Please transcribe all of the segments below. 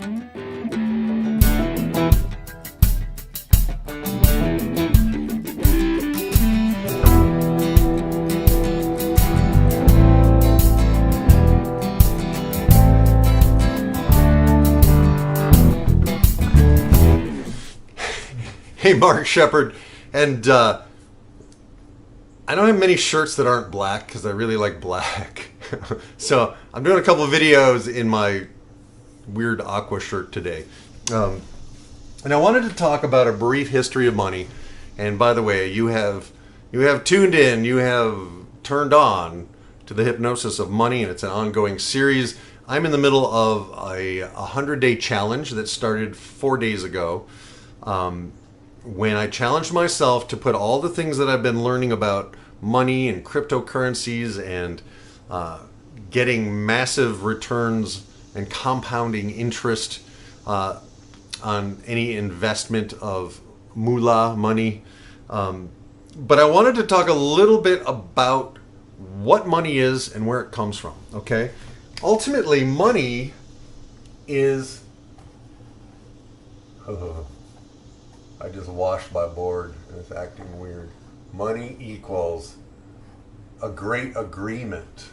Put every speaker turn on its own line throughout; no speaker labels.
Hey, Mark, Shepard, and I don't have many shirts that aren't black because I really like black. So I'm doing a couple of videos in my weird aqua shirt today. And I wanted to talk about a brief history of money. And by the way, you have tuned in, you have turned on to the Hypnosis of Money, and it's an ongoing series. I'm in the middle of a 100-day challenge that started 4 days ago. When I challenged myself to put all the things that I've been learning about money and cryptocurrencies and getting massive returns and compounding interest on any investment of moolah money. But I wanted to talk a little bit about what money is and where it comes from, okay? Ultimately, money is... I just washed my board and it's acting weird. Money equals a great agreement.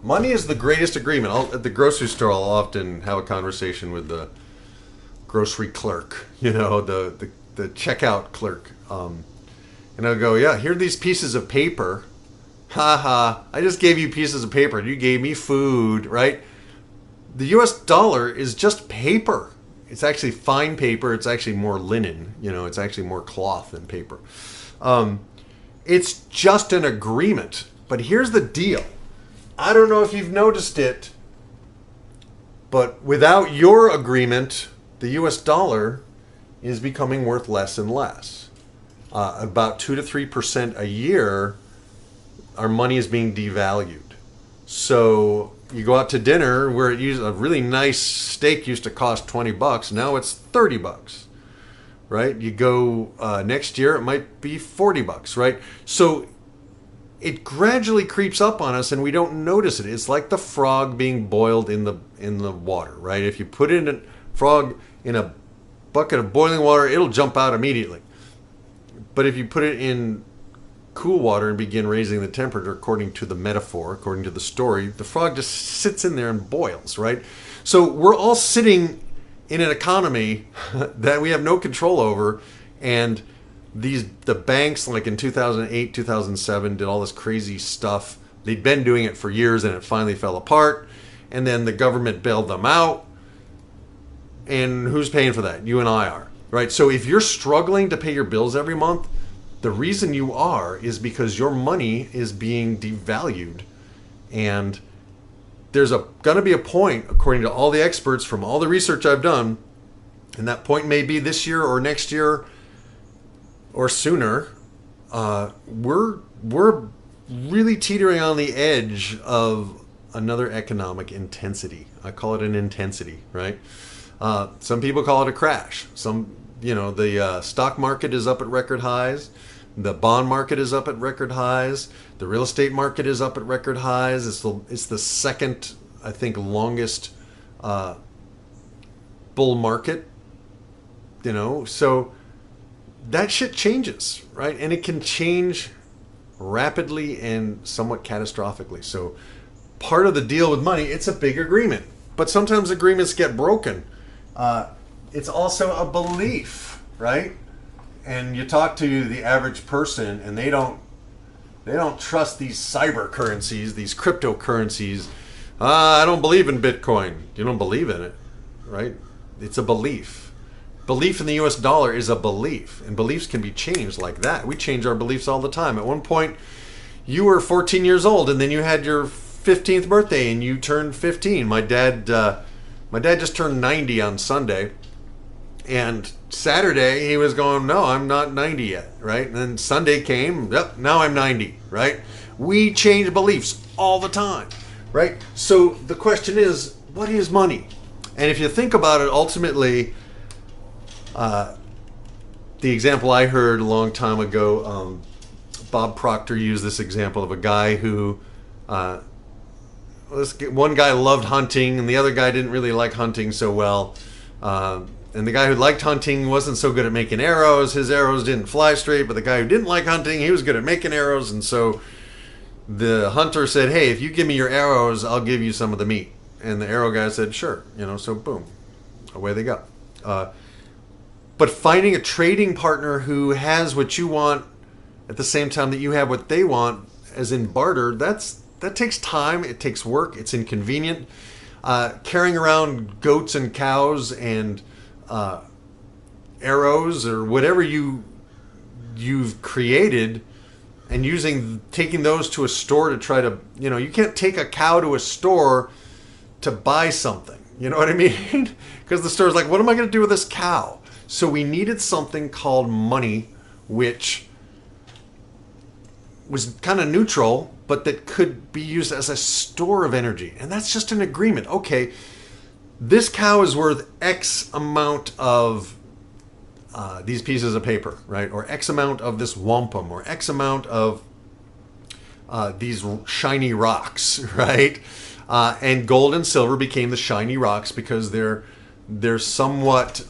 Money is the greatest agreement. At the grocery store, I'll often have a conversation with the grocery clerk, you know, the checkout clerk. And I'll go, yeah, here are these pieces of paper. Ha ha, I just gave you pieces of paper. You gave me food, right? The US dollar is just paper. It's actually fine paper. It's actually more linen. You know, it's actually more cloth than paper. It's just an agreement. But here's the deal. I don't know if you've noticed it, but without your agreement, the US dollar is becoming worth less and less. About 2 to 3% a year, our money is being devalued. So you go out to dinner where a really nice steak used to cost $20, now it's $30, right? You go next year, it might be $40, right? So it gradually creeps up on us and we don't notice it. It's like the frog being boiled in the water, right? If you put in a frog in a bucket of boiling water, it'll jump out immediately. But if you put it in cool water and begin raising the temperature, according to the metaphor, according to the story, the frog just sits in there and boils, right? So we're all sitting in an economy that we have no control over, and the banks, like in 2008, 2007, did all this crazy stuff. They'd been doing it for years and it finally fell apart, and then the government bailed them out. And who's paying for that? You and I are, right? So if you're struggling to pay your bills every month, the reason you are is because your money is being devalued. And there's going to be a point, according to all the experts from all the research I've done, and that point may be this year or next year or sooner, we're really teetering on the edge of another economic intensity. I call it an intensity, right? Some people call it a crash. The stock market is up at record highs. The bond market is up at record highs. The real estate market is up at record highs. It's the second, I think, longest bull market. You know, so that shit changes, right? And it can change rapidly and somewhat catastrophically. So part of the deal with money, it's a big agreement. But sometimes agreements get broken. It's also a belief, right? And you talk to the average person and they don't trust these cyber currencies, these cryptocurrencies. I don't believe in Bitcoin. You don't believe in it, right? It's a belief. Belief in the US dollar is a belief, and beliefs can be changed like that. We change our beliefs all the time. At one point, you were 14 years old and then you had your 15th birthday and you turned 15. My dad just turned 90 on Sunday. And Saturday he was going, no, I'm not 90 yet, right? And then Sunday came, yep, now I'm 90, right? We change beliefs all the time, right? So the question is, what is money? And if you think about it, ultimately, the example I heard a long time ago, Bob Proctor used this example of a guy who one guy loved hunting, and the other guy didn't really like hunting so well. And the guy who liked hunting wasn't so good at making arrows. His arrows didn't fly straight, but the guy who didn't like hunting, he was good at making arrows. And so the hunter said, hey, if you give me your arrows, I'll give you some of the meat. And the arrow guy said, sure. So boom, away they go. But finding a trading partner who has what you want at the same time that you have what they want, as in barter, that takes time, it takes work, it's inconvenient. Carrying around goats and cows and arrows or whatever you've created, and taking those to a store to try to, you can't take a cow to a store to buy something. You know what I mean? Because the store's like, what am I going to do with this cow? So we needed something called money, which was kind of neutral, but that could be used as a store of energy. And that's just an agreement. Okay, this cow is worth X amount of these pieces of paper, right? Or X amount of this wampum, or X amount of these shiny rocks, right? And gold and silver became the shiny rocks because they're somewhat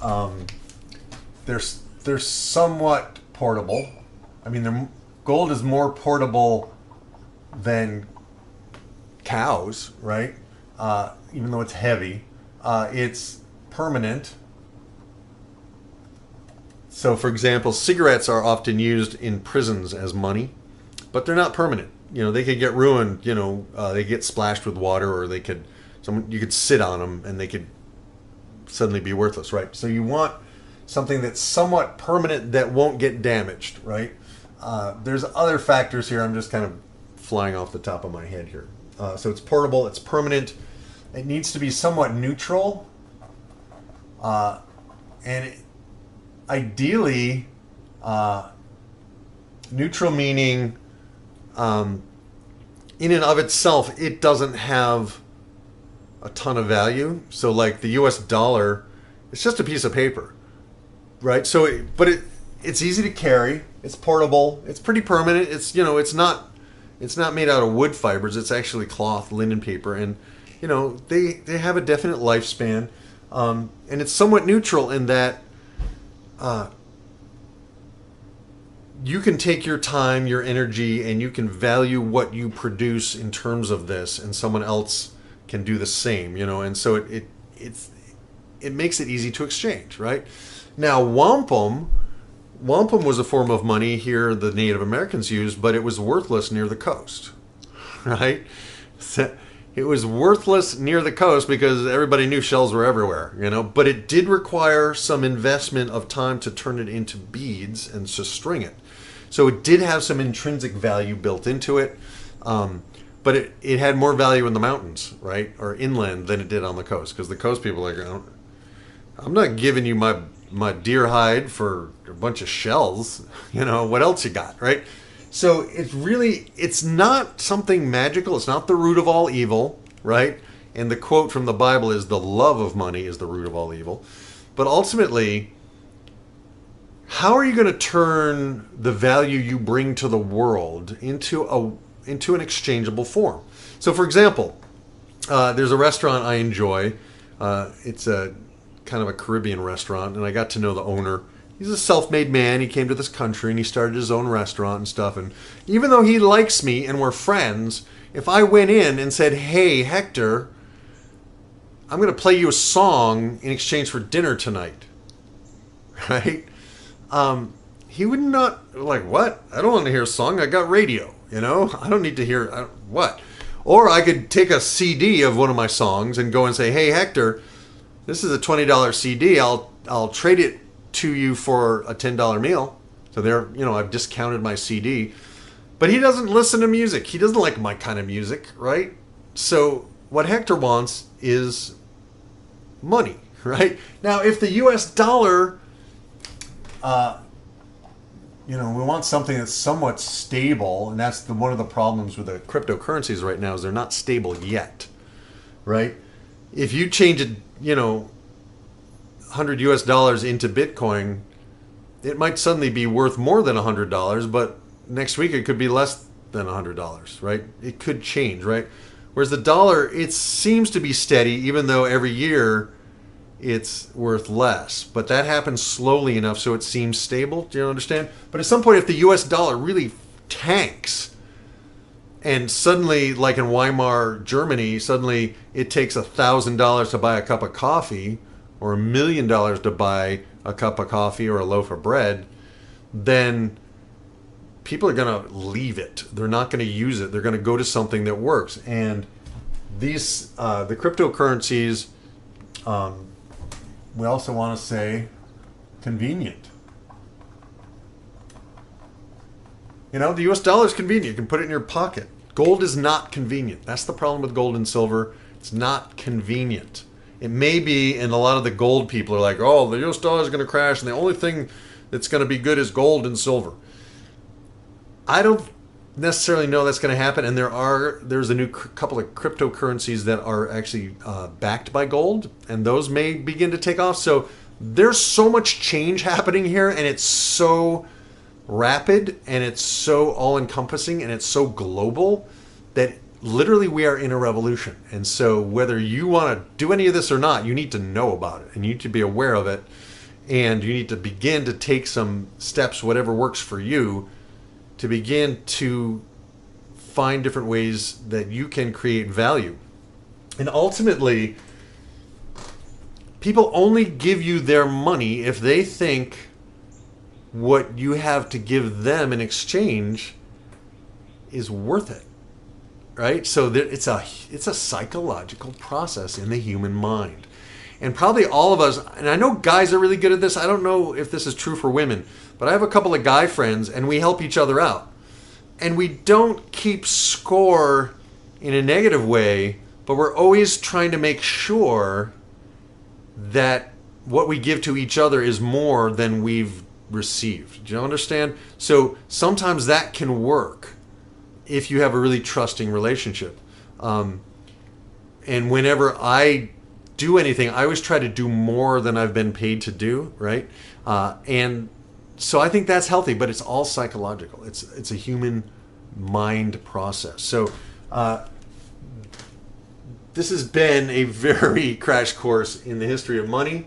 they're somewhat portable. I mean, gold is more portable than cows, right? Even though it's heavy, it's permanent. So, for example, cigarettes are often used in prisons as money, but they're not permanent. They could get ruined. They get splashed with water, or you could sit on them and they could suddenly be worthless, right? So you want something that's somewhat permanent that won't get damaged, right? There's other factors here. I'm just kind of flying off the top of my head here. So it's portable, it's permanent, it needs to be somewhat neutral, ideally, neutral meaning in and of itself, it doesn't have a ton of value. So like the US dollar, it's just a piece of paper, right? So, it's easy to carry, it's portable, it's pretty permanent. It's not made out of wood fibers. It's actually cloth, linen paper, and they have a definite lifespan. And it's somewhat neutral in that you can take your time, your energy, and you can value what you produce in terms of this, and someone else can do the same. And so it makes it easy to exchange, right? Now, wampum was a form of money here the Native Americans used, but it was worthless near the coast, right? So it was worthless near the coast because everybody knew shells were everywhere, but it did require some investment of time to turn it into beads and to string it. So it did have some intrinsic value built into it, but it had more value in the mountains, right, or inland than it did on the coast, because the coast people are like, I'm not giving you my deer hide for a bunch of shells. What else you got, right? So it's not something magical. It's not the root of all evil, right? And the quote from the Bible is, the love of money is the root of all evil. But ultimately, how are you going to turn the value you bring to the world into an exchangeable form? So, for example, there's a restaurant I enjoy. It's a kind of a Caribbean restaurant, and I got to know the owner. He's a self-made man. He came to this country and he started his own restaurant and stuff. And even though he likes me and we're friends, if I went in and said, hey, Hector, I'm going to play you a song in exchange for dinner tonight, right? He would not, like, what? I don't want to hear a song. I got radio, I don't need to hear, what? Or I could take a CD of one of my songs and go and say, hey, Hector, this is a $20 CD. I'll trade it to you for a $10 meal. So there, I've discounted my CD. But he doesn't listen to music. He doesn't like my kind of music, right? So what Hector wants is money, right? Now, if the US dollar, we want something that's somewhat stable, and that's one of the problems with the cryptocurrencies right now is they're not stable yet, right? If you change it, 100 US dollars into Bitcoin, it might suddenly be worth more than $100, but next week it could be less than $100, right? It could change, right? Whereas the dollar, it seems to be steady, even though every year it's worth less. But that happens slowly enough so it seems stable. Do you understand? But at some point, if the US dollar really tanks, and suddenly, like in Weimar, Germany, suddenly it takes $1,000 to buy a cup of coffee, or $1,000,000 to buy a cup of coffee or a loaf of bread, then people are going to leave it. They're not going to use it. They're going to go to something that works. And these, the cryptocurrencies, we also want to say convenient. You know, the US dollar is convenient. You can put it in your pocket. Gold is not convenient. That's the problem with gold and silver. It's not convenient. It may be, and a lot of the gold people are like, oh, the US dollar is going to crash, and the only thing that's going to be good is gold and silver. I don't necessarily know that's going to happen, and there's a new couple of cryptocurrencies that are actually backed by gold, and those may begin to take off. So there's so much change happening here, and it's so rapid, and it's so all-encompassing, and it's so global that literally we are in a revolution. And so whether you want to do any of this or not, you need to know about it, and you need to be aware of it, and you need to begin to take some steps, whatever works for you, to begin to find different ways that you can create value. And ultimately, people only give you their money if they think what you have to give them in exchange is worth it, right? So it's a psychological process in the human mind. And probably all of us, and I know guys are really good at this. I don't know if this is true for women, but I have a couple of guy friends, and we help each other out. And we don't keep score in a negative way, but we're always trying to make sure that what we give to each other is more than we've received. Do you understand? So sometimes that can work if you have a really trusting relationship. And whenever I do anything, I always try to do more than I've been paid to do, right? And so I think that's healthy, but it's all psychological. It's a human mind process. So this has been a very crash course in the history of money.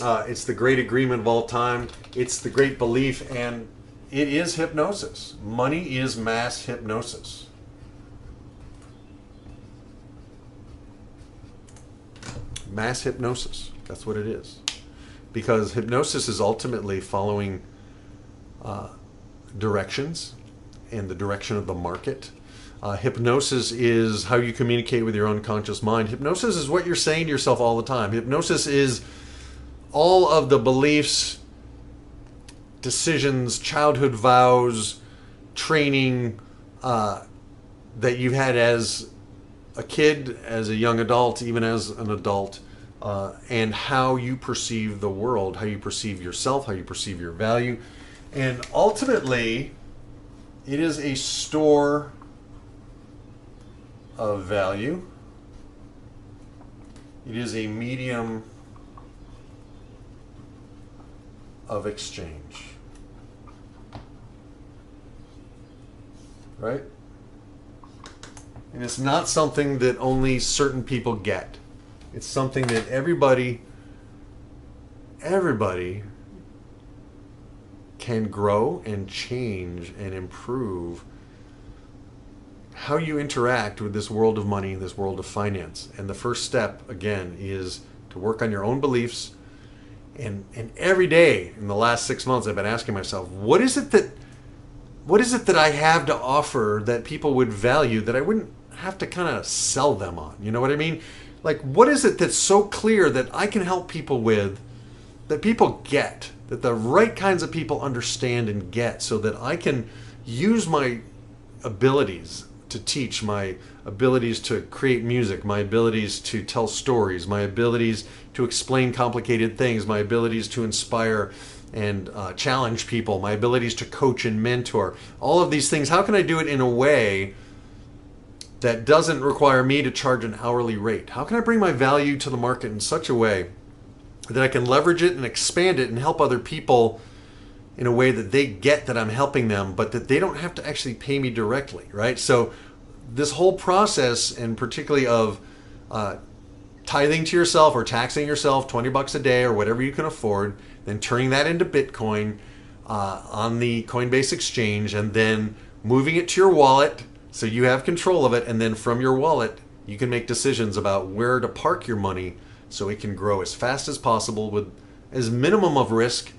It's the great agreement of all time. It's the great belief, and it is hypnosis. Money is mass hypnosis. Mass hypnosis. That's what it is. Because hypnosis is ultimately following directions and the direction of the market. Hypnosis is how you communicate with your unconscious mind. Hypnosis is what you're saying to yourself all the time. Hypnosis is all of the beliefs, decisions, childhood vows, training that you've had as a kid, as a young adult, even as an adult, and how you perceive the world, how you perceive yourself, how you perceive your value. And ultimately, it is a store of value. It is a medium of exchange. Right? And it's not something that only certain people get. It's something that everybody can grow and change and improve how you interact with this world of money, this world of finance. And the first step, again, is to work on your own beliefs. And every day in the last 6 months, I've been asking myself, what is it that I have to offer that people would value that I wouldn't have to kind of sell them on? You know what I mean? Like, what is it that's so clear that I can help people with, that people get, that the right kinds of people understand and get, so that I can use my abilities to teach, my abilities to create music, my abilities to tell stories, my abilities to explain complicated things, my abilities to inspire and challenge people, my abilities to coach and mentor, all of these things. How can I do it in a way that doesn't require me to charge an hourly rate? How can I bring my value to the market in such a way that I can leverage it and expand it and help other people in a way that they get that I'm helping them, but that they don't have to actually pay me directly, right? So this whole process, and particularly of tithing to yourself or taxing yourself $20 a day or whatever you can afford, then turning that into Bitcoin on the Coinbase exchange, and then moving it to your wallet so you have control of it, and then from your wallet you can make decisions about where to park your money so it can grow as fast as possible with as minimum of risk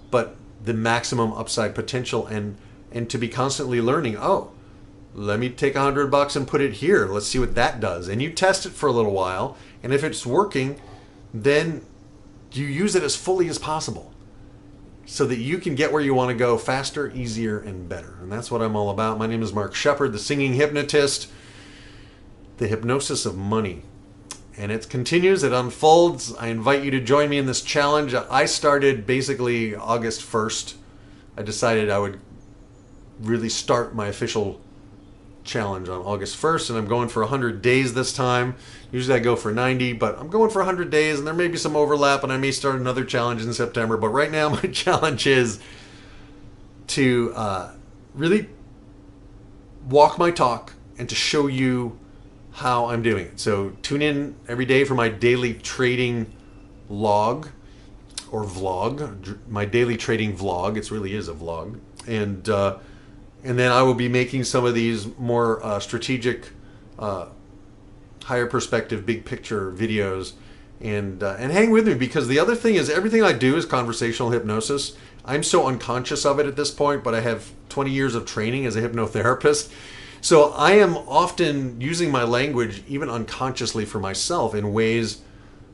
but the maximum upside potential, and to be constantly learning, oh, let me take $100 and put it here, let's see what that does. And you test it for a little while, and if it's working, then you use it as fully as possible so that you can get where you want to go faster, easier, and better. And that's what I'm all about. My name is Mark Shepard, the Singing Hypnotist, the Hypnosis of Money. And it continues, it unfolds. I invite you to join me in this challenge. I started basically August 1st. I decided I would really start my official challenge on August 1st, and I'm going for 100 days this time. Usually I go for 90, but I'm going for 100 days, and there may be some overlap, and I may start another challenge in September. But right now my challenge is to really walk my talk and to show you how I'm doing it. So tune in every day for my daily trading log or vlog, my daily trading vlog. It really is a vlog. And then I will be making some of these more strategic, higher perspective, big picture videos. And hang with me, because the other thing is everything I do is conversational hypnosis. I'm so unconscious of it at this point, but I have 20 years of training as a hypnotherapist. So I am often using my language, even unconsciously for myself, in ways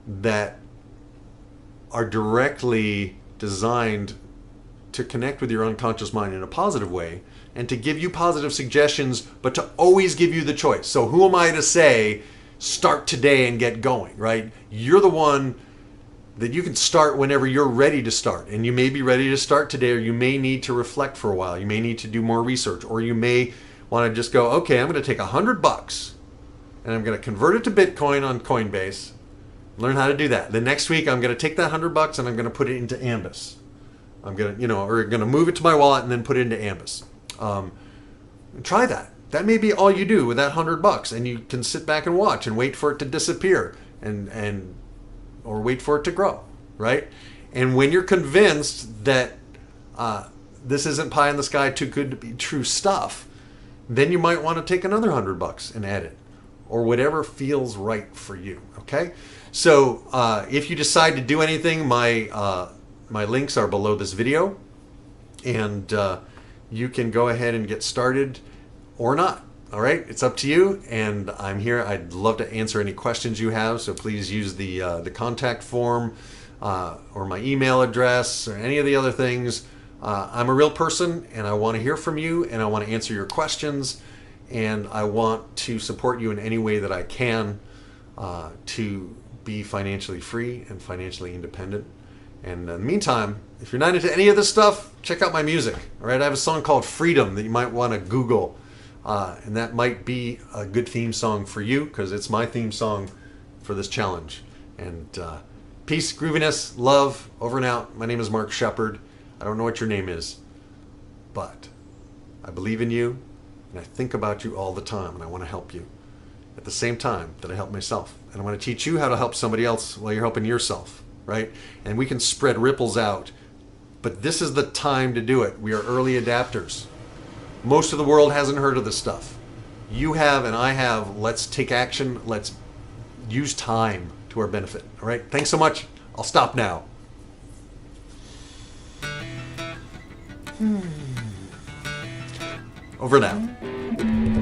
that are directly designed to connect with your unconscious mind in a positive way, and to give you positive suggestions, but to always give you the choice. So who am I to say, start today and get going, right? You're the one that you can start whenever you're ready to start. And you may be ready to start today, or you may need to reflect for a while. You may need to do more research, or you may want to just go, okay, I'm going to take $100 and I'm going to convert it to Bitcoin on Coinbase, learn how to do that. The next week I'm going to take that $100 and I'm going to put it into Ambis. I'm going to, or going to move it to my wallet and then put it into Ambis. Try that. That may be all you do with that $100, and you can sit back and watch and wait for it to disappear or wait for it to grow, right? And when you're convinced that this isn't pie in the sky, too good to be true stuff, then you might want to take another $100 and add it, or whatever feels right for you. Okay. So if you decide to do anything, my links are below this video, and you can go ahead and get started or not. All right, it's up to you, and I'm here. I'd love to answer any questions you have, so please use the contact form or my email address or any of the other things. I'm a real person, and I want to hear from you, and I want to answer your questions, and I want to support you in any way that I can to be financially free and financially independent. And in the meantime, if you're not into any of this stuff, check out my music. All right, I have a song called Freedom that you might want to Google, and that might be a good theme song for you, because it's my theme song for this challenge. And peace, grooviness, love, over and out. My name is Mark Shepard. I don't know what your name is, but I believe in you, and I think about you all the time, and I want to help you at the same time that I help myself. And I want to teach you how to help somebody else while you're helping yourself, right? And we can spread ripples out, but this is the time to do it. We are early adapters. Most of the world hasn't heard of this stuff. You have, and I have. Let's take action. Let's use time to our benefit. All right, thanks so much. I'll stop now. Over now.